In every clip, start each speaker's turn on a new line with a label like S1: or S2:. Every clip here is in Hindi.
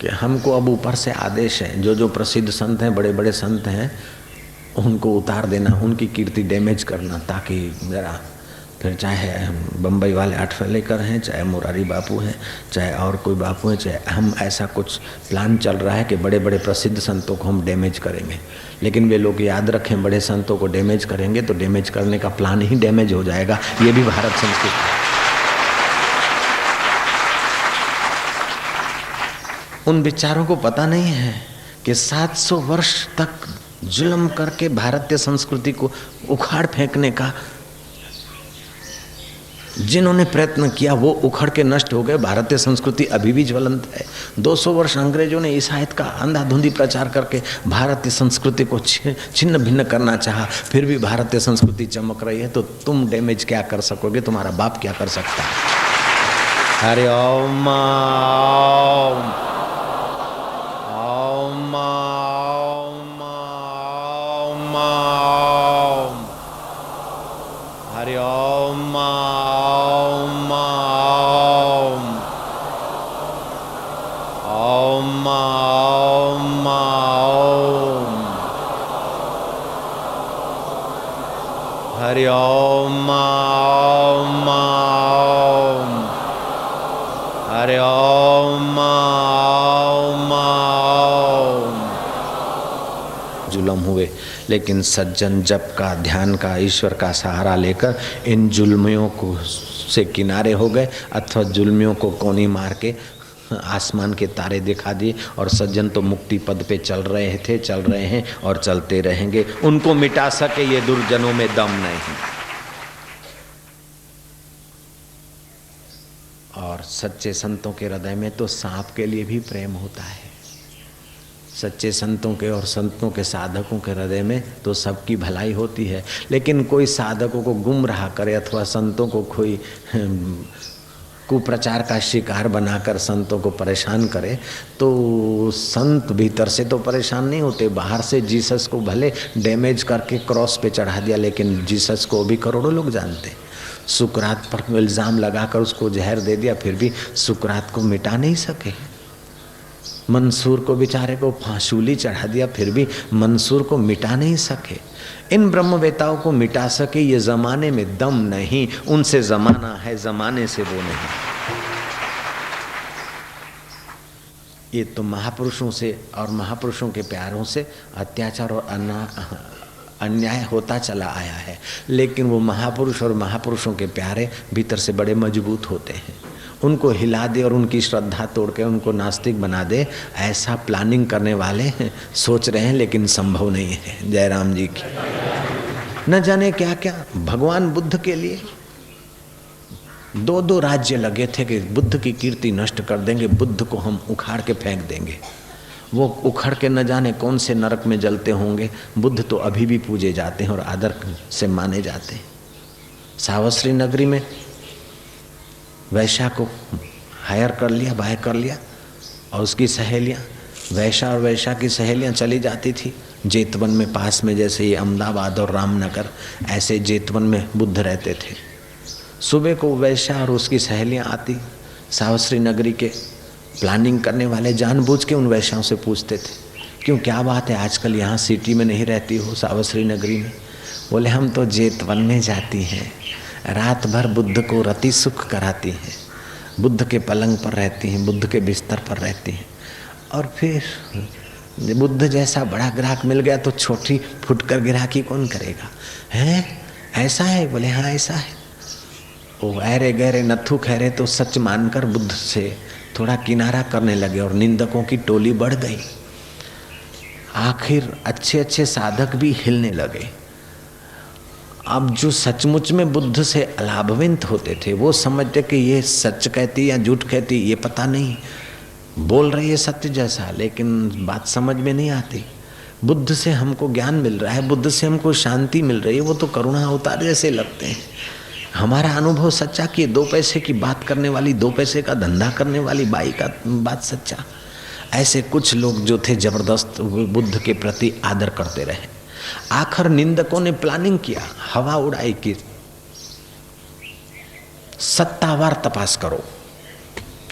S1: कि हमको अब ऊपर से आदेश है, जो जो प्रसिद्ध संत हैं, बड़े बड़े संत हैं, उनको उतार देना, उनकी कीर्ति डैमेज करना, ताकि ज़रा फिर चाहे बम्बई वाले आठवलेकर हैं, चाहे मुरारी बापू हैं, चाहे और कोई बापू हैं, चाहे हम, ऐसा कुछ प्लान चल रहा है कि बड़े बड़े प्रसिद्ध संतों को हम डैमेज करेंगे। लेकिन वे लोग याद रखें, बड़े संतों को डैमेज करेंगे तो डैमेज करने का प्लान ही डैमेज हो जाएगा। ये भी भारत संस्कृति है। उन विचारों को पता नहीं है कि 700 वर्ष तक जुल्म करके भारतीय संस्कृति को उखाड़ फेंकने का जिन्होंने प्रयत्न किया वो उखड़ के नष्ट हो गए। भारतीय संस्कृति अभी भी ज्वलंत है। 200 वर्ष अंग्रेजों ने ईसाईयत का अंधाधुंधी प्रचार करके भारतीय संस्कृति को छिन्न भिन्न करना चाहा, फिर भी भारतीय संस्कृति चमक रही है। तो तुम डैमेज क्या कर सकोगे, तुम्हारा बाप क्या कर सकता है। हरि ओम ओम ओम ओम ओम। हरि ओम ओम ओम ओम ओम। हरि ओम ओम ओम। हरि ओम ओम ओम। जुल्म हुए, लेकिन सज्जन जप का, ध्यान का, ईश्वर का सहारा लेकर इन जुल्मियों को से किनारे हो गए, अथवा जुल्मियों को कोनी मार के आसमान के तारे दिखा दिए। और सज्जन तो मुक्ति पद पे चल रहे थे, चल रहे हैं और चलते रहेंगे। उनको मिटा सके ये दुर्जनों में दम नहीं। और सच्चे संतों के हृदय में तो सांप के लिए भी प्रेम होता है। सच्चे संतों के और संतों के, साधकों के हृदय में तो सबकी भलाई होती है। लेकिन कोई साधकों को गुमराह करे अथवा संतों को कोई कुप्रचार का शिकार बनाकर संतों को परेशान करे, तो संत भीतर से तो परेशान नहीं होते। बाहर से जीसस को भले डैमेज करके क्रॉस पे चढ़ा दिया, लेकिन जीसस को भी करोड़ों लोग जानते। सुकरात पर इल्ज़ाम लगाकर उसको जहर दे दिया, फिर भी सुकरात को मिटा नहीं सके। मंसूर को बेचारे को फांसूली चढ़ा दिया, फिर भी मंसूर को मिटा नहीं सके। इन ब्रह्मवेताओं को मिटा सके ये जमाने में दम नहीं। उनसे जमाना है, जमाने से वो नहीं। ये तो महापुरुषों से और महापुरुषों के प्यारों से अत्याचार और अन्याय होता चला आया है। लेकिन वो महापुरुष और महापुरुषों के प्यारे भीतर से बड़े मजबूत होते हैं। उनको हिला दे और उनकी श्रद्धा तोड़ के उनको नास्तिक बना दे, ऐसा प्लानिंग करने वाले सोच रहे हैं, लेकिन संभव नहीं है। जय राम जी की। न जाने क्या क्या भगवान बुद्ध के लिए 2-2 राज्य लगे थे कि बुद्ध की कीर्ति नष्ट कर देंगे, बुद्ध को हम उखाड़ के फेंक देंगे। वो उखड़ के न जाने कौन से नरक में जलते होंगे। बुद्ध तो अभी भी पूजे जाते हैं और आदर से माने जाते हैं। सावश्री नगरी में वैश्या को हायर कर लिया, बाय कर लिया, और उसकी सहेलियाँ, वैश्या और वैश्या की सहेलियाँ चली जाती थी जेतवन में। पास में जैसे ये अहमदाबाद और रामनगर, ऐसे जेतवन में बुद्ध रहते थे। सुबह को वैश्या और उसकी सहेलियाँ आती, सावश्री नगरी के प्लानिंग करने वाले जानबूझ के उन वैश्याओं से पूछते थे, क्यों, क्या बात है, आजकल यहाँ सिटी में नहीं रहती हो, सावश्री नगरी में? बोले, हम तो जेतवन में जाती हैं, रात भर बुद्ध को रति सुख कराती हैं, बुद्ध के पलंग पर रहती हैं, बुद्ध के बिस्तर पर रहती हैं, और फिर बुद्ध जैसा बड़ा ग्राहक मिल गया तो छोटी फुटकर ग्राहकी कौन करेगा? हैं, ऐसा है? बोले हाँ ऐसा है। वो अहरे गहरे नथु खहरे तो सच मानकर बुद्ध से थोड़ा किनारा करने लगे और निंदकों की टोली बढ़ गई। आखिर अच्छे अच्छे साधक भी हिलने लगे। अब जो सचमुच में बुद्ध से लाभान्वित होते थे वो समझते कि ये सच कहती या झूठ कहती, ये पता नहीं, बोल रही है सत्य जैसा, लेकिन बात समझ में नहीं आती। बुद्ध से हमको ज्ञान मिल रहा है, बुद्ध से हमको शांति मिल रही है, वो तो करुणा अवतार जैसे लगते हैं। हमारा अनुभव सच्चा कि 2 पैसे की बात करने वाली, 2 पैसे का धंधा करने वाली बाई का बात सच्चा। ऐसे कुछ लोग जो थे जबरदस्त बुद्ध के प्रति आदर करते रहे। आखिर निंदकों ने प्लानिंग किया, हवा उड़ाई कि सत्तावार तपास करो,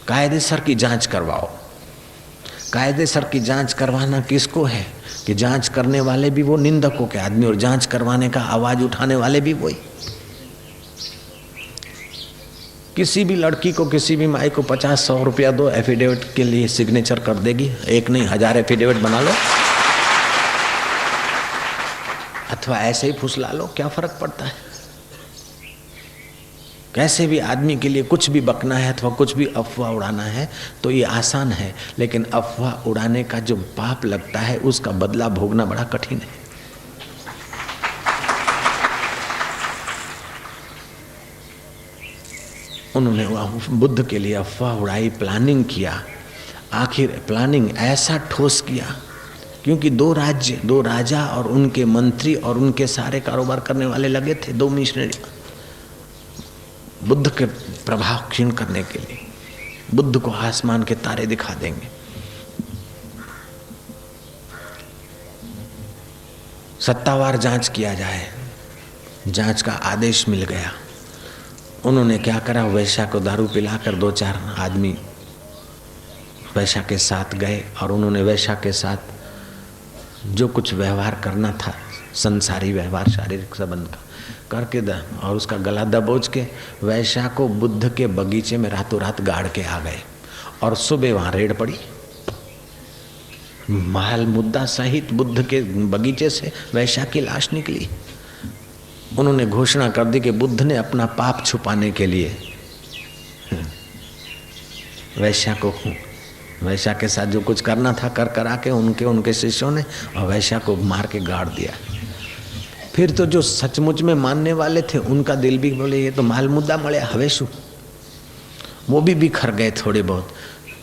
S1: कायदेसर की जांच करवाओ। कायदेसर की जांच करवाना किसको है कि जांच करने वाले भी वो निंदकों के आदमी और जांच करवाने का आवाज उठाने वाले भी वही। किसी भी लड़की को, किसी भी माई को 50-100 रुपया दो, एफिडेविट के लिए सिग्नेचर कर देगी। एक नहीं 1000 एफिडेविट बना लो, अथवा ऐसे ही फुसला लो, क्या फर्क पड़ता है। कैसे भी आदमी के लिए कुछ भी बकना है अथवा कुछ भी अफवाह उड़ाना है तो ये आसान है, लेकिन अफवाह उड़ाने का जो पाप लगता है उसका बदला भोगना बड़ा कठिन है। उन्होंने बुद्ध के लिए अफवाह उड़ाई, प्लानिंग किया। आखिर प्लानिंग ऐसा ठोस किया क्योंकि 2 राज्य, 2 राजा और उनके मंत्री और उनके सारे कारोबार करने वाले लगे थे, 2 मिशनरी बुद्ध के प्रभाव क्षीण करने के लिए। बुद्ध को आसमान के तारे दिखा देंगे। सत्तावार जांच किया जाए, जांच का आदेश मिल गया। उन्होंने क्या करा, वैश्या को दारू पिलाकर 2-4 आदमी वैश्या के साथ गए और उन्होंने वैश्या के साथ जो कुछ व्यवहार करना था, संसारी व्यवहार, शारीरिक संबंध का करके और उसका गला दबोच के वैश्या को बुद्ध के बगीचे में रातों रात गाड़ के आ गए। और सुबह वहां रेड पड़ी, माल मुद्दा सहित बुद्ध के बगीचे से वैश्या की लाश निकली। उन्होंने घोषणा कर दी कि बुद्ध ने अपना पाप छुपाने के लिए वैश्या के साथ जो कुछ करना था करा के उनके शिष्यों ने और वैश्या को मार के गाड़ दिया। फिर तो जो सचमुच में मानने वाले थे उनका दिल भी बोले ये तो माल मुद्दा मळे हवेशु, वो भी बिखर गए थोड़े बहुत।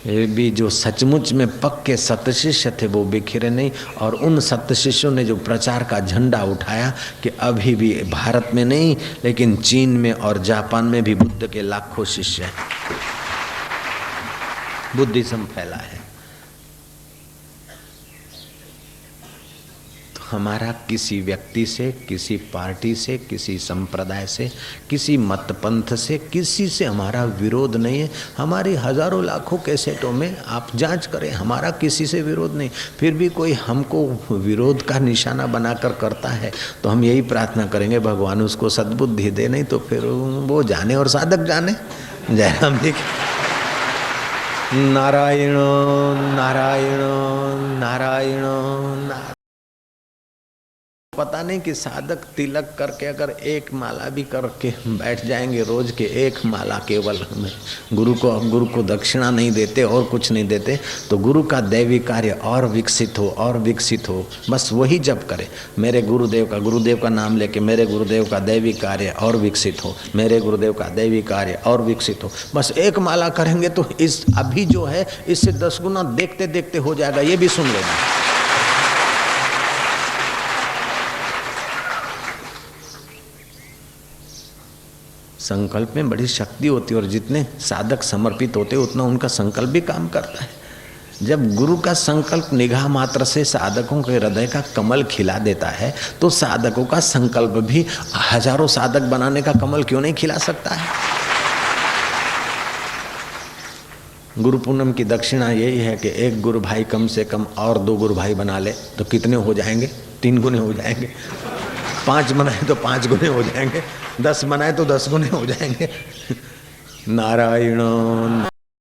S1: ये भी जो सचमुच में पक्के सत शिष्य थे वो बिखरे नहीं। और उन सत शिष्यों ने जो प्रचार का झंडा उठाया कि अभी भी भारत में नहीं लेकिन चीन में और जापान में भी बुद्ध के लाखों शिष्य हैं, बुद्धिज्म फैला है। तो हमारा किसी व्यक्ति से, किसी पार्टी से, किसी संप्रदाय से, किसी मत पंथ से, किसी से हमारा विरोध नहीं है। हमारी हजारों लाखों कैसेटों में आप जांच करें, हमारा किसी से विरोध नहीं। फिर भी कोई हमको विरोध का निशाना बनाकर करता है तो हम यही प्रार्थना करेंगे भगवान उसको सद्बुद्धि दे, नहीं तो फिर वो जाने और साधक जाने। जयराम जी नारायण नारायण नारायण नारायण। पता नहीं कि साधक तिलक करके अगर 1 माला भी करके बैठ जाएंगे, रोज के 1 माला केवल, गुरु को दक्षिणा नहीं देते और कुछ नहीं देते, तो गुरु का दैवी कार्य और विकसित हो और विकसित हो। बस वही जप करे, मेरे गुरुदेव का नाम लेके मेरे गुरुदेव का दैवी कार्य और विकसित हो, मेरे गुरुदेव का दैवी कार्य और विकसित हो। बस 1 माला करेंगे तो इस अभी जो है इससे 10 गुना देखते देखते हो जाएगा। ये भी सुन लेना। संकल्प में बड़ी शक्ति होती है और जितने साधक समर्पित होते उतना उनका संकल्प भी काम करता है। जब गुरु का संकल्प निगाह मात्र से साधकों के हृदय का कमल खिला देता है तो साधकों का संकल्प भी हजारों साधक बनाने का कमल क्यों नहीं खिला सकता है। गुरु पूनम की दक्षिणा यही है कि 1 गुरु भाई कम से कम और 2 गुरु भाई बना ले तो कितने हो जाएंगे? 3 गुने हो जाएंगे। 5 बनाए तो 5 गुने हो जाएंगे, 10 बनाए तो 10 गुने हो जाएंगे। नारायण।